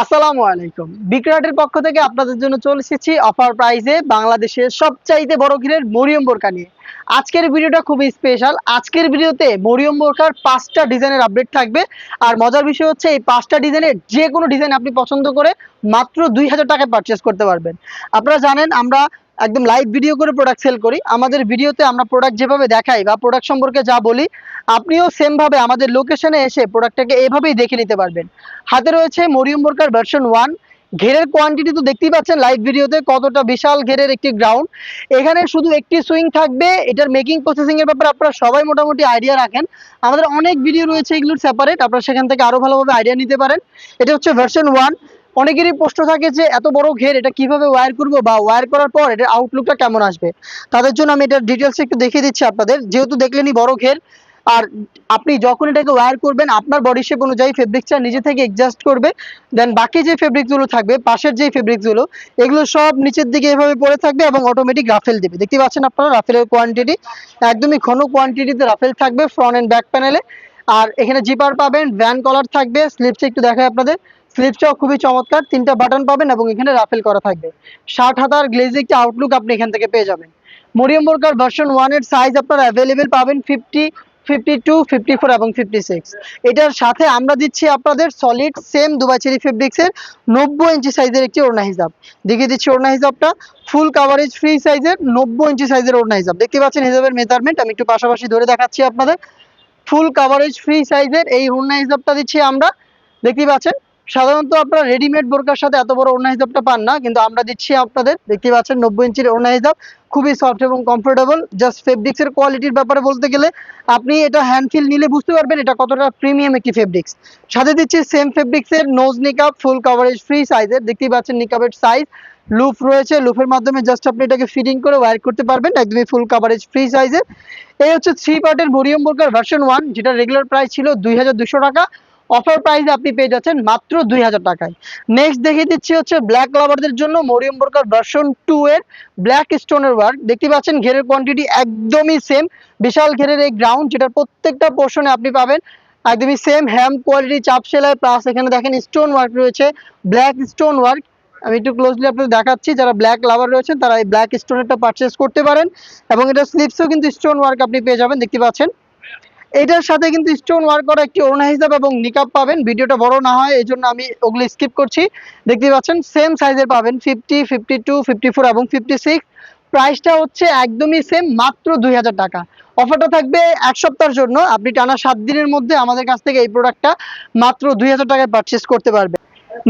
আসসালামু আলাইকুম। বিক্রয়াটের পক্ষ থেকে আপনাদের জন্য চলে এসেছি অফার প্রাইসে বাংলাদেশের সবচাইতে বড় ঘেরের মরিয়ম বোরকা নিয়ে। আজকের ভিডিওটা খুবই স্পেশাল। আজকের ভিডিওতে মরিয়ম বোরকার ৫টা ডিজাইনের আপডেট থাকবে। আর মজার বিষয় হচ্ছে এই ৫টা ডিজাইনের যেকোনো ডিজাইন আপনি পছন্দ করে মাত্র ২,০০০ টাকায় পারচেজ করতে পারবেন। আপনারা জানেন আমরা একদম লাইভ ভিডিও করে প্রোডাক্ট সেল করি। আমাদের ভিডিওতে আমরা প্রোডাক্ট যেভাবে দেখাই বা প্রোডাক্ট সম্পর্কে যা বলি, আপনিও সেম ভাবে আমাদের লোকেশনে এসে প্রোডাক্টটাকে এভাবেই দেখে নিতে পারবেন। হাতে রয়েছে মরিয়ম বোরকার ভার্সন 1। ঘেরের কোয়ান্টিটি তো দেখতেই পাচ্ছেন লাইভ ভিডিওতে কতটা বিশাল ঘেরের একটি গ্রাউন্ড। এখানে শুধু একটি সুইং থাকবে। এটার মেকিং প্রসেসিং এর ব্যাপারে আপনারা সবাই মোটামুটি আইডিয়া রাখেন। আমাদের অনেক ভিডিও রয়েছে এগুলোর সেপারেট, আপনারা সেখান থেকে আরো ভালোভাবে আইডিয়া নিতে পারেন। এটা হচ্ছে ভার্সন 1। অনেকেরই প্রশ্ন থাকে যে এত বড় ঘের এটা কিভাবে ওয়্যার করব বা ওয়্যার করার পর এটার আউটলুকটা কেমন আসবে। তাদের জন্য আমি এটার ডিটেলস একটু দেখিয়ে দিচ্ছি আপনাদের। যেহেতু দেখলেনই বড় ঘের, আর আপনি যখন এটাকে ওয়্যার করবেন আপনার বডি শেপ অনুযায়ী ফেব্রিক্সটা নিজে থেকে অ্যাডজাস্ট করবে। দেন বাকি যে ফেব্রিক্সগুলো থাকবে, পাশের যে ফেব্রিক্সগুলো, এগুলো সব নিচের দিকে এভাবে পড়ে থাকবে এবং অটোমেটিক রাফেল দেবে। দেখতে পাচ্ছেন আপনারা রাফেলের কোয়ান্টিটি একদমই ঘন কোয়ান্টিটিতে রাফেল থাকবে ফ্রন্ট এন্ড ব্যাক প্যানেলে। আর এখানে জিপার পাবেন, ভ্যান কলার থাকবে। স্লিপসে একটু দেখায় আপনাদের। স্লিপসটাও খুবই চমৎকার, 3টা বাটন পাবেন এবং এখানে রাফেল করা থাকবে। 60 হাতার গ্লেজি একটা আউটলুক আপনি এখান থেকে পেয়ে যাবেন। মরিয়ম বোরকার ভার্সন 1 এর সাইজ আপনারা অ্যাভেলেবেল পাবেন 50, 52, 54 এবং 56। এটার সাথে আমরা দিচ্ছি আপনাদের সলিড সেম দুবাই চেরি ফেব্রিক্সের 90 ইঞ্চি সাইজের একটি ওড়না হিজাব। দেখিয়ে দিচ্ছি ওড়না হিজাবটা ফুল কাভারেজ ফ্রি সাইজের 90 ইঞ্চি সাইজের ওড়না হিজাব। দেখতে পাচ্ছেন হিজাবের মেজারমেন্ট আমি একটু পাশাপাশি ধরে দেখাচ্ছি আপনাদের। ফুল কাভারেজ ফ্রি সাইজের এই ওড়না হিজাবটা দিচ্ছি আমরা। দেখতে পাচ্ছেন সাধারণত আপনারা রেডিমেড বোরকার সাথে এত বড় ওড়না হিজাবটা পান না, কিন্তু আমরা দিচ্ছি আপনাদের। দেখতে পাচ্ছেন 90 ইঞ্চির ওড়না হিজাব, খুবই সফট এবং কমফোর্টেবল। জাস্ট ফেব্রিক্সের কোয়ালিটির ব্যাপারে বলতে গেলে আপনি এটা হ্যান্ড ফিল নিলে বুঝতে পারবেন এটা কতটা প্রিমিয়াম একটি ফেব্রিক্স। সাথে দিচ্ছি সেম ফেব্রিক্সের নোজ নিকাব ফুল কভারেজ ফ্রি সাইজের। দেখতেই পাচ্ছেন নিকাবের সাইজ লুপ রয়েছে, লুপের মাধ্যমে জাস্ট আপনি এটাকে ফিটিং করে ওয়্যার করতে পারবেন একদমই ফুল কভারেজ ফ্রি সাইজের। এই হচ্ছে 3 পার্টের মরিয়ম বোরকার ভার্সন 1, যেটা রেগুলার প্রাইস ছিল ২,২০০ টাকা। অফার প্রাইসে আপনি পেয়ে যাচ্ছেন মাত্র ২,০০০ টাকায়। নেক্সট দেখিয়ে দিচ্ছি হচ্ছে ব্ল্যাক লাভারদের জন্য মরিয়ম বোরকার ভার্সন 2 এর ব্ল্যাক স্টোনের ওয়ার্ক। দেখতে পাচ্ছেন ঘেরের কোয়ান্টিটি একদমই সেম। বিশাল ঘেরের এই গ্রাউন্ড, যেটার প্রত্যেকটা পোর্শনে আপনি পাবেন একদমই সেম হ্যাম কোয়ালিটি চাপ সেলাই, প্লাস এখানে দেখেন স্টোন ওয়ার্ক রয়েছে, ব্ল্যাক স্টোন ওয়ার্ক। আমি একটু ক্লোজলি আপনাদের দেখাচ্ছি, যারা ব্ল্যাক লাভার রয়েছেন তারা এই ব্ল্যাক স্টোনেরটা পারচেস করতে পারেন। এবং এটা স্লিপসেও কিন্তু স্টোন ওয়ার্ক আপনি পেয়ে যাবেন। দেখতে পাচ্ছেন এটার সাথে কিন্তু স্টোন ওয়ার্ক করা একটি ওড়না হিসাব এবং নিকাব পাবেন। ভিডিওটা বড় না হয় এই জন্য আমি ওগুলো স্কিপ করছি। দেখতে পাচ্ছেন সেম সাইজের পাবেন 50, 52, 54 এবং 56। প্রাইসটা হচ্ছে একদমই সেম, মাত্র ২,০০০ টাকা। অফারটা থাকবে 1 সপ্তাহের জন্য। আপনি টানা 7 দিনের মধ্যে আমাদের কাছ থেকে এই প্রোডাক্টটা মাত্র ২,০০০ টাকায় পারচেস করতে পারবেন।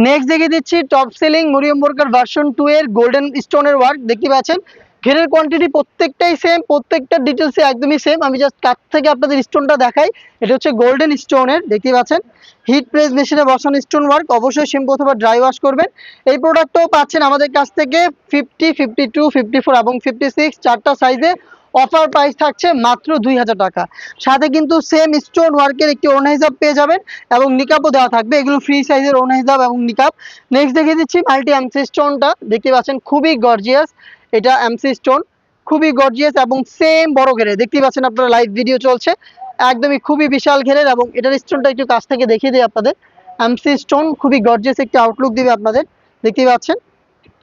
নেক্সট দেখিয়ে দিচ্ছি টপ সেলিং মরিয়ম বোরকার ভার্সন 2 এর গোল্ডেন স্টোনের ওয়ার্ক। দেখতে পাচ্ছেন ঘেরের কোয়ান্টিটি প্রত্যেকটাই সেম, প্রত্যেকটা ডিটেলসে একদমই সেম। আমি জাস্ট কাছ থেকে আপনাদের স্টোনটা দেখাই। এটা হচ্ছে গোল্ডেন স্টোনের। দেখতে পাচ্ছেন হিট প্রেস মেশিনে বসানো স্টোন ওয়ার্ক। অবশ্যই শ্যাম্পু অথবা ড্রাই ওয়াশ করবেন। এই প্রোডাক্টটাও পাচ্ছেন আমাদের কাছ থেকে 50, 52, 54 এবং 56 চারটা সাইজে। অফার প্রাইস থাকছে মাত্র ২,০০০ টাকা। সাথে কিন্তু সেম স্টোন ওয়ার্কের একটি ওড়না হিসাব পেয়ে যাবেন এবং নিকাবও দেওয়া থাকবে। এগুলো ফ্রি সাইজের ওড়না হিসাব এবং নিকাব। নেক্সট দেখিয়ে দিচ্ছি মাল্টি এমসি স্টোনটা। দেখতে পাচ্ছেন খুবই গর্জিয়াস। এটা এমসি স্টোন, খুবই গর্জিয়াস এবং সেম বড় ঘেরে। দেখতে পাচ্ছেন আপনারা লাইভ ভিডিও চলছে, একদমই খুবই বিশাল ঘেরের। এবং এটার স্টোনটা একটু কাছ থেকে দেখিয়ে দিই আপনাদের। এমসি স্টোন খুবই গর্জিয়াস একটি আউটলুক দিবে আপনাদের। দেখতে পাচ্ছেন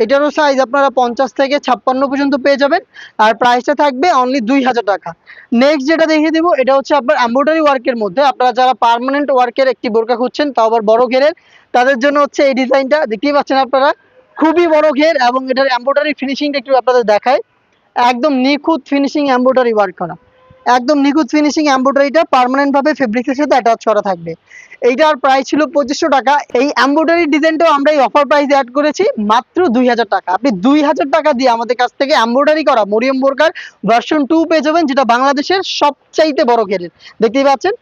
এটারও সাইজ আপনারা 50 থেকে 56 পর্যন্ত পেয়ে যাবেন। আর প্রাইসটা থাকবে অনলি ২,০০০ টাকা। নেক্সট যেটা দেখিয়ে দিব এটা হচ্ছে আপনার এমব্রয়ডারি ওয়ার্কের মধ্যে। আপনারা যারা পার্মানেন্ট ওয়ার্কের একটি বোরকা খুঁজছেন, তাও আবার বড় ঘেরের, তাদের জন্য হচ্ছে এই ডিজাইনটা। দেখতেই পাচ্ছেন আপনারা খুবই বড় ঘের এবং এটার এমব্রয়ডারি ফিনিশিংটা একটু আপনাদের দেখায়। একদম নিখুঁত ফিনিশিং এমব্রয়ডারি ওয়ার্ক করা, একদম নিখুঁত ফিনিশিং এমব্রয়ডারিটা পার্মানেন্ট ভাবে ফেব্রিক্সের সাথে অ্যাটাচ করা থাকবে। এইটার প্রাইস ছিল ২৫০০ টাকা। এই এমব্রয়ডারি ডিজাইনটাও আমরা এই অফার প্রাইসে অ্যাড করেছি মাত্র ২,০০০ টাকা। আপনি ২,০০০ টাকা দিয়ে আমাদের কাছ থেকে এমব্রয়ডারি করা মরিয়ম বোরকার ভার্সন 2 পেয়ে যাবেন, যেটা বাংলাদেশের সবচাইতে বড় ঘেরের। দেখতেই পাচ্ছেন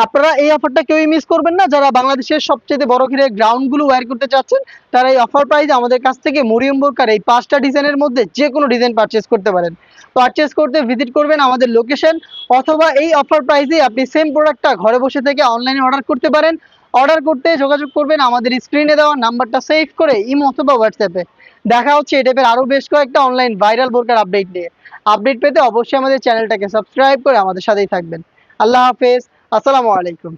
আপনারা এই অফারটা কেউই মিস করবেন না। যারা বাংলাদেশের সবচেয়ে বড় ঘেরের গ্রাউন্ডগুলো ওয়্যার করতে চাচ্ছেন, তারা এই অফার প্রাইসে আমাদের কাছ থেকে মরিয়ম বোরকার এই 5টা ডিজাইনের মধ্যে যে কোনো ডিজাইন পারচেস করতে পারেন। পারচেস করতে ভিজিট করবেন আমাদের লোকেশন, অথবা এই অফার প্রাইসে আপনি সেম প্রোডাক্টটা ঘরে বসে থেকে অনলাইনে অর্ডার করতে পারেন। অর্ডার করতে যোগাযোগ করবেন আমাদের স্ক্রিনে দেওয়া নাম্বারটা সেভ করে ইমো অথবা হোয়াটসঅ্যাপে। দেখা হচ্ছে এই টাইপের আরো বেশ কয়েকটা অনলাইন ভাইরাল বোরকার আপডেট নিয়ে। আপডেট পেতে অবশ্যই আমাদের চ্যানেলটাকে সাবস্ক্রাইব করে আমাদের সাথেই থাকবেন। আল্লাহ হাফেজ, আসসালামু আলাইকুম।